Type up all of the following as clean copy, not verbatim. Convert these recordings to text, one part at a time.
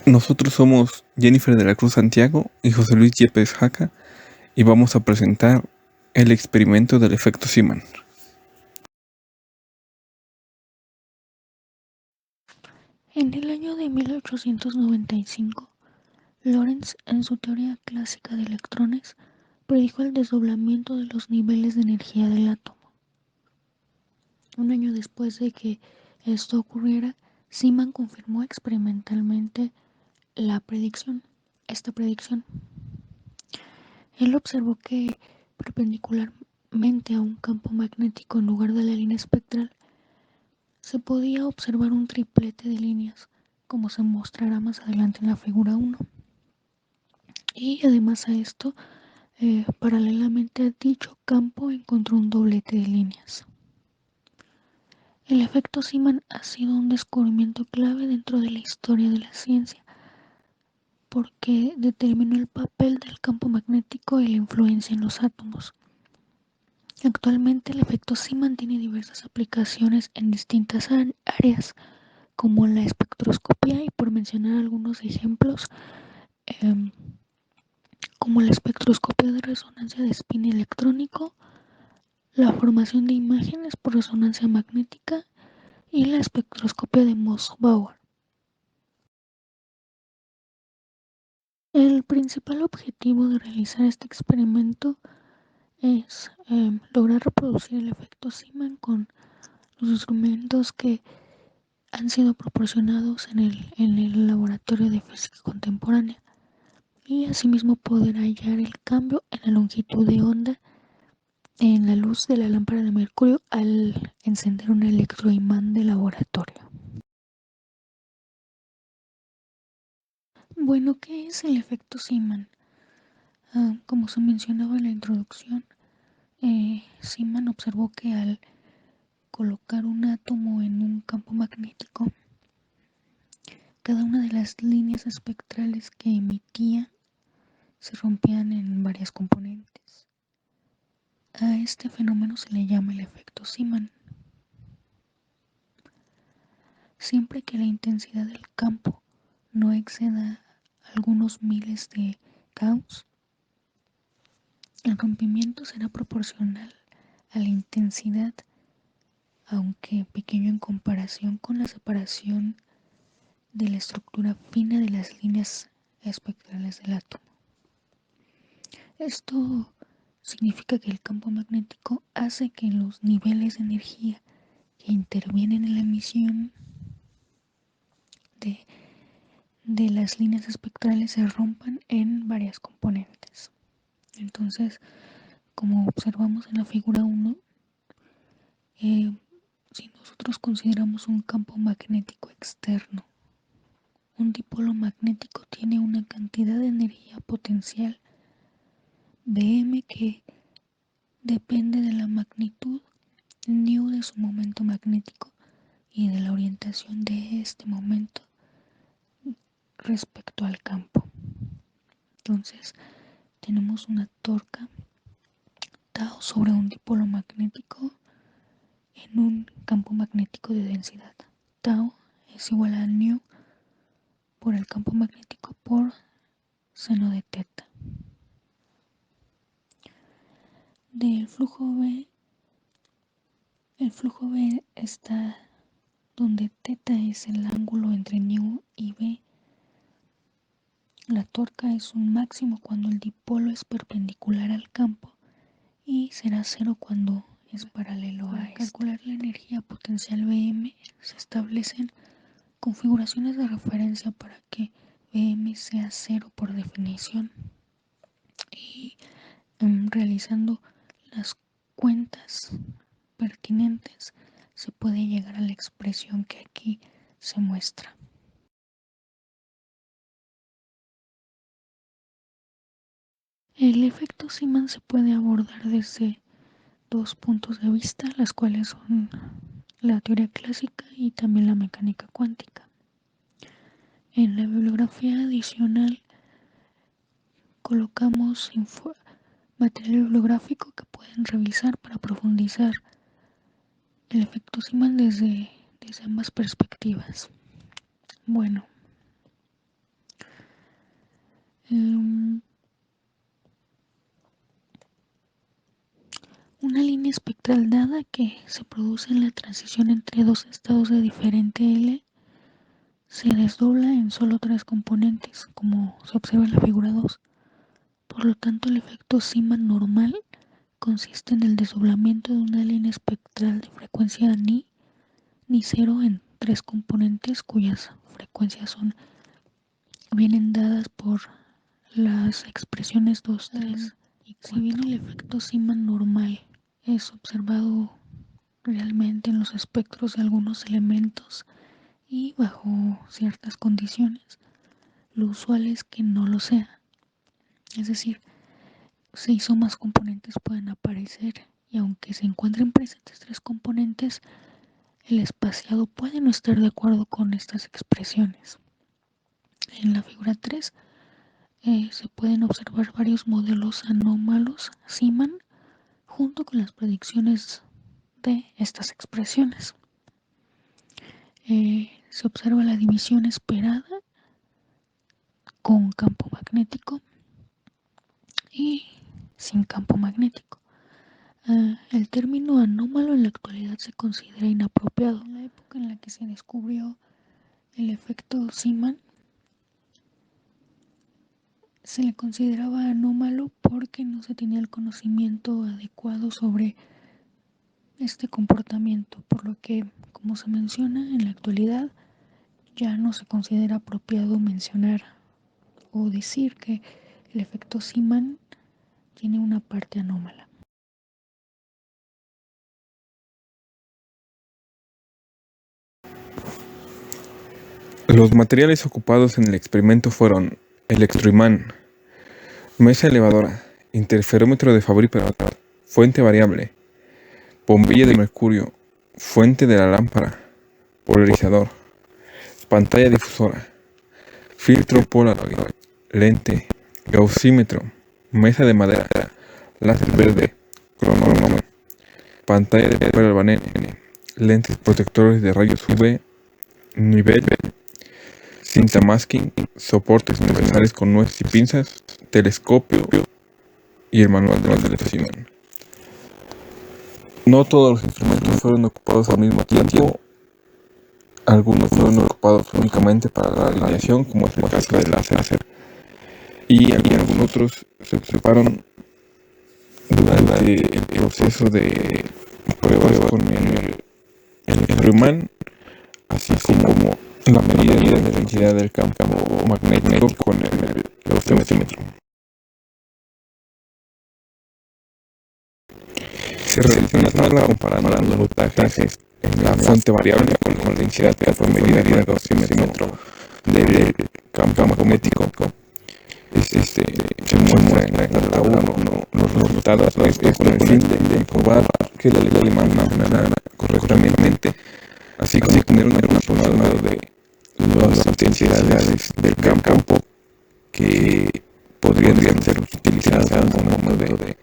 Nosotros somos Jennifer de la Cruz Santiago y José Luis Yepes Jaca y vamos a presentar el experimento del efecto Zeeman. En el año de 1895, Lorentz, en su teoría clásica de electrones, predijo el desdoblamiento de los niveles de energía del átomo. Un año después de que esto ocurriera, Zeeman confirmó experimentalmente esta predicción. Él observó que perpendicularmente a un campo magnético en lugar de la línea espectral, se podía observar un triplete de líneas, como se mostrará más adelante en la figura 1. Y además a esto, paralelamente a dicho campo encontró un doblete de líneas. El efecto Zeeman ha sido un descubrimiento clave dentro de la historia de la ciencia, porque determinó el papel del campo magnético y la influencia en los átomos. Actualmente el efecto Zeeman tiene diversas aplicaciones en distintas áreas, como la espectroscopía, y por mencionar algunos ejemplos, como la espectroscopia de resonancia de spin electrónico, la formación de imágenes por resonancia magnética y la espectroscopia de Moss-Bauer. El principal objetivo de realizar este experimento es lograr reproducir el efecto Zeeman con los instrumentos que han sido proporcionados en el laboratorio de física contemporánea, y asimismo poder hallar el cambio en la longitud de onda en la luz de la lámpara de mercurio al encender un electroimán de laboratorio. Bueno, ¿qué es el efecto Zeeman? Como se mencionaba en la introducción, Zeeman observó que al colocar un átomo en un campo magnético, cada una de las líneas espectrales que emitía se rompían en varias componentes. A este fenómeno se le llama el efecto Zeeman. Siempre que la intensidad del campo no exceda algunos miles de Gauss, el rompimiento será proporcional a la intensidad, aunque pequeño en comparación con la separación de la estructura fina de las líneas espectrales del átomo. Esto significa que el campo magnético hace que los niveles de energía que intervienen en la emisión de las líneas espectrales se rompan en varias componentes. Entonces, como observamos en la figura 1, si nosotros consideramos un campo magnético externo, un dipolo magnético tiene una cantidad de energía potencial Bm que depende de la magnitud nu de su momento magnético y de la orientación de este momento respecto al campo. Entonces, tenemos una torca tau sobre un dipolo magnético en un campo magnético de densidad. Tau es igual a nu por el campo magnético por seno de teta. Del flujo B, el flujo B está donde teta es el ángulo entre nu y B. La torca es un máximo cuando el dipolo es perpendicular al campo y será cero cuando es paralelo a este. Para calcular la energía potencial Bm se establecen configuraciones de referencia para que Bm sea cero por definición, y realizando las cuentas pertinentes se puede llegar a la expresión que aquí se muestra. El efecto Zeeman se puede abordar desde dos puntos de vista, las cuales son la teoría clásica y también la mecánica cuántica. En la bibliografía adicional colocamos material bibliográfico que pueden revisar para profundizar el efecto Zeeman desde ambas perspectivas. Bueno, Una línea espectral dada que se produce en la transición entre dos estados de diferente L se desdobla en solo tres componentes, como se observa en la figura 2. Por lo tanto, el efecto Zeeman normal consiste en el desdoblamiento de una línea espectral de frecuencia ni cero en tres componentes cuyas frecuencias vienen dadas por las expresiones 2, 3 y 4. Si bien el efecto Zeeman normal es observado realmente en los espectros de algunos elementos y bajo ciertas condiciones, lo usual es que no lo sea. Es decir, 6 o más componentes pueden aparecer y aunque se encuentren presentes tres componentes, el espaciado puede no estar de acuerdo con estas expresiones. En la figura 3 se pueden observar varios modelos anómalos Zeeman junto con las predicciones de estas expresiones. Se observa la división esperada con campo magnético y sin campo magnético. El término anómalo en la actualidad se considera inapropiado. En la época en la que se descubrió el efecto Zeeman, se le consideraba anómalo porque no se tenía el conocimiento adecuado sobre este comportamiento, por lo que, como se menciona en la actualidad, ya no se considera apropiado mencionar o decir que el efecto Zeeman tiene una parte anómala. Los materiales ocupados en el experimento fueron electroimán, mesa elevadora, interferómetro de Fabry-Perot, fuente variable, bombilla de mercurio, fuente de la lámpara, polarizador, pantalla difusora, filtro Polaroid, lente, gaussímetro, mesa de madera, láser verde, cronómetro, pantalla de papel albanene, lentes protectores de rayos UV, nivel, cinta masking, soportes universales con nueces y pinzas, telescopio y el manual de manipulación. No todos los instrumentos fueron ocupados al mismo tiempo. Algunos fueron ocupados únicamente para la alineación, como es el caso del láser, y algunos otros se ocuparon durante el proceso de pruebas con el electroimán, así como la medida de la intensidad del campo magnético con el gaussímetro. Se realizó una tabla comparando los voltajes en la fuente variable con la intensidad que fue medida del gaussímetro del campo magnético. Se muestra en la tabla 1 los resultados de esto con el fin de probar que la alemán funcionara correctamente, así como tener un aproximado de las intensidades del campo que podrían ser utilizadas como modo de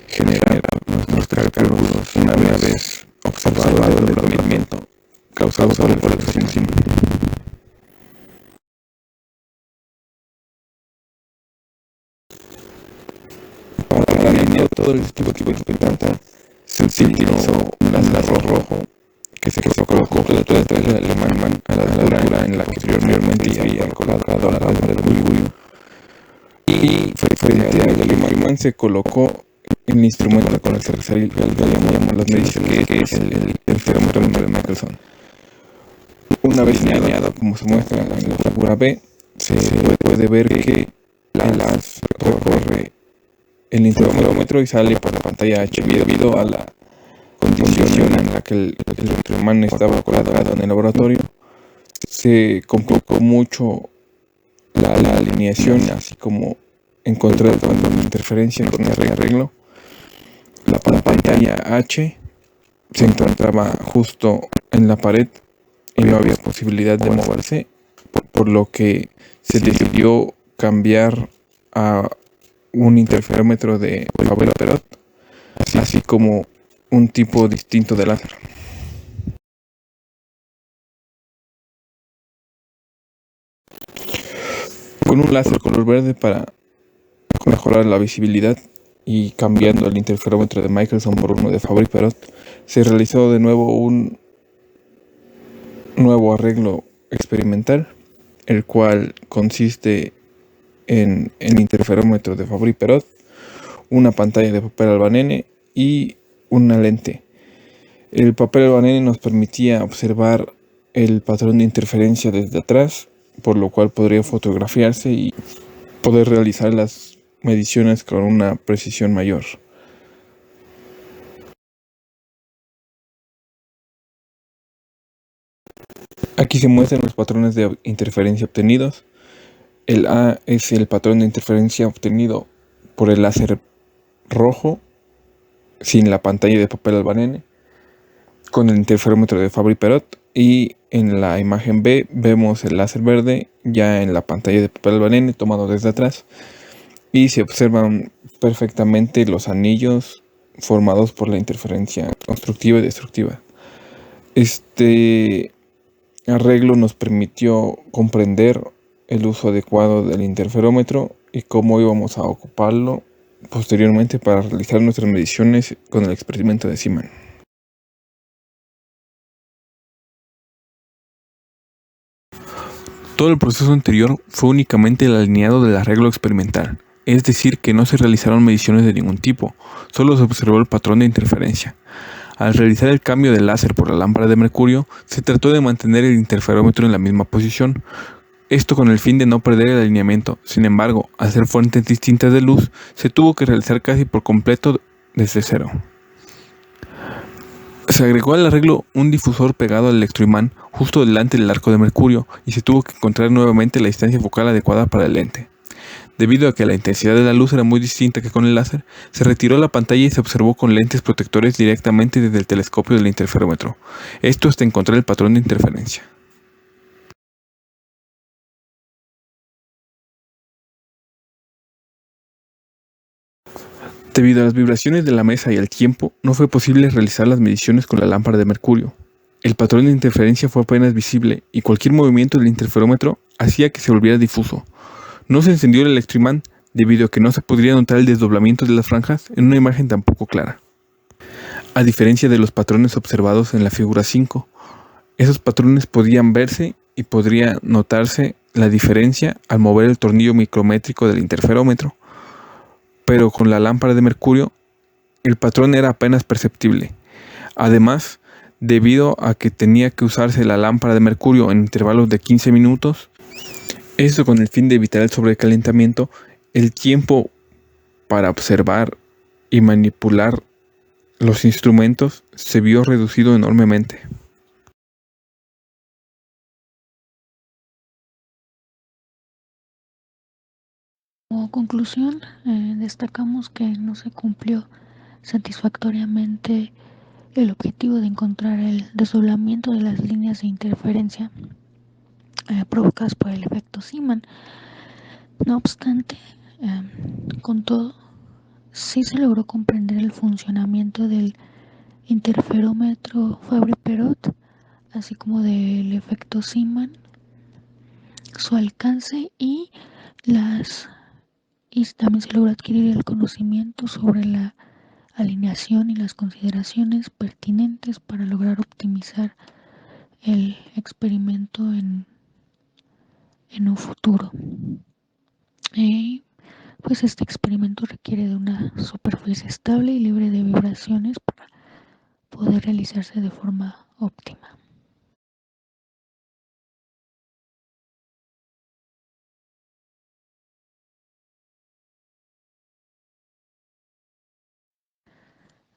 generar nuestros cálculos una vez observado el desdoblamiento causado por el electroimán. Para alinear todo el dispositivo de planta se utilizó un láser rojo que se colocó detrás del alemán a la altura en la que posteriormente se había colocado la radio del mercurio, y frente al alemán se colocó el instrumento con el que realizaríamos las mediciones, que es el interferómetro de Michelson. Una vez alineado, como se muestra en la figura B, se puede ver que el haz recorre el interferómetro y sale por la pantalla H debido a la condición en la que el electroimán estaba colocado en el laboratorio. Se complicó mucho la alineación, así como encontrar cuando la interferencia no tenía arreglo. La pantalla H se encontraba justo en la pared y no había posibilidad de moverse, por lo que se decidió cambiar a un interferómetro de Fabry-Perot, así como un tipo distinto de láser. con un láser color verde para mejorar la visibilidad y cambiando el interferómetro de Michelson por uno de Fabry-Perot, se realizó de nuevo un nuevo arreglo experimental, el cual consiste en el interferómetro de Fabry-Perot, una pantalla de papel albanene y una lente. El papel albanene nos permitía observar el patrón de interferencia desde atrás, por lo cual podría fotografiarse y poder realizar las mediciones con una precisión mayor. Aquí se muestran los patrones de interferencia obtenidos. El A es el patrón de interferencia obtenido por el láser rojo sin la pantalla de papel albanene con el interferómetro de Fabry-Perot, y en la imagen B vemos el láser verde ya en la pantalla de papel albanene tomado desde atrás y se observan perfectamente los anillos formados por la interferencia constructiva y destructiva. Este arreglo nos permitió comprender el uso adecuado del interferómetro y cómo íbamos a ocuparlo posteriormente para realizar nuestras mediciones con el experimento de Zeeman. Todo el proceso anterior fue únicamente el alineado del arreglo experimental, es decir, que no se realizaron mediciones de ningún tipo, solo se observó el patrón de interferencia. Al realizar el cambio del láser por la lámpara de mercurio, se trató de mantener el interferómetro en la misma posición, esto con el fin de no perder el alineamiento. Sin embargo, al ser fuentes distintas de luz, se tuvo que realizar casi por completo desde cero. Se agregó al arreglo un difusor pegado al electroimán justo delante del arco de mercurio y se tuvo que encontrar nuevamente la distancia focal adecuada para el lente. Debido a que la intensidad de la luz era muy distinta que con el láser, se retiró la pantalla y se observó con lentes protectores directamente desde el telescopio del interferómetro, esto hasta encontrar el patrón de interferencia. Debido a las vibraciones de la mesa y al tiempo, no fue posible realizar las mediciones con la lámpara de mercurio. El patrón de interferencia fue apenas visible y cualquier movimiento del interferómetro hacía que se volviera difuso. No se encendió el electroimán debido a que no se podría notar el desdoblamiento de las franjas en una imagen tan poco clara. A diferencia de los patrones observados en la figura 5, esos patrones podían verse y podría notarse la diferencia al mover el tornillo micrométrico del interferómetro, pero con la lámpara de mercurio el patrón era apenas perceptible. Además, debido a que tenía que usarse la lámpara de mercurio en intervalos de 15 minutos, esto con el fin de evitar el sobrecalentamiento, el tiempo para observar y manipular los instrumentos se vio reducido enormemente. Como conclusión, destacamos que no se cumplió satisfactoriamente el objetivo de encontrar el desdoblamiento de las líneas de interferencia provocadas por el efecto Zeeman. No obstante, con todo, sí se logró comprender el funcionamiento del interferómetro Fabry-Perot, así como del efecto Zeeman, su alcance y también se logró adquirir el conocimiento sobre la alineación y las consideraciones pertinentes para lograr optimizar el experimento en un futuro. Pues este experimento requiere de una superficie estable y libre de vibraciones para poder realizarse de forma óptima.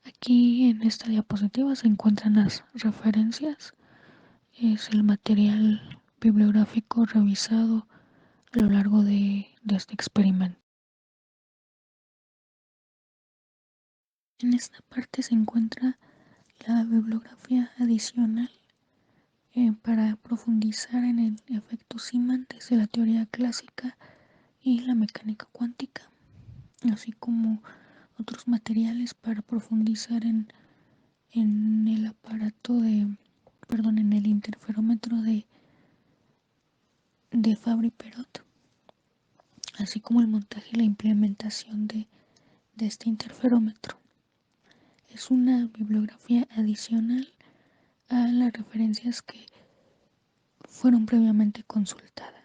Aquí en esta diapositiva se encuentran las referencias, es el material bibliográfico revisado a lo largo de este experimento. En esta parte se encuentra la bibliografía adicional para profundizar en el efecto Zeeman desde la teoría clásica y la mecánica cuántica, así como otros materiales para profundizar en el aparato en el interferómetro de Fabry-Perot. así como el montaje y la implementación de este interferómetro. Es una bibliografía adicional a las referencias que fueron previamente consultadas.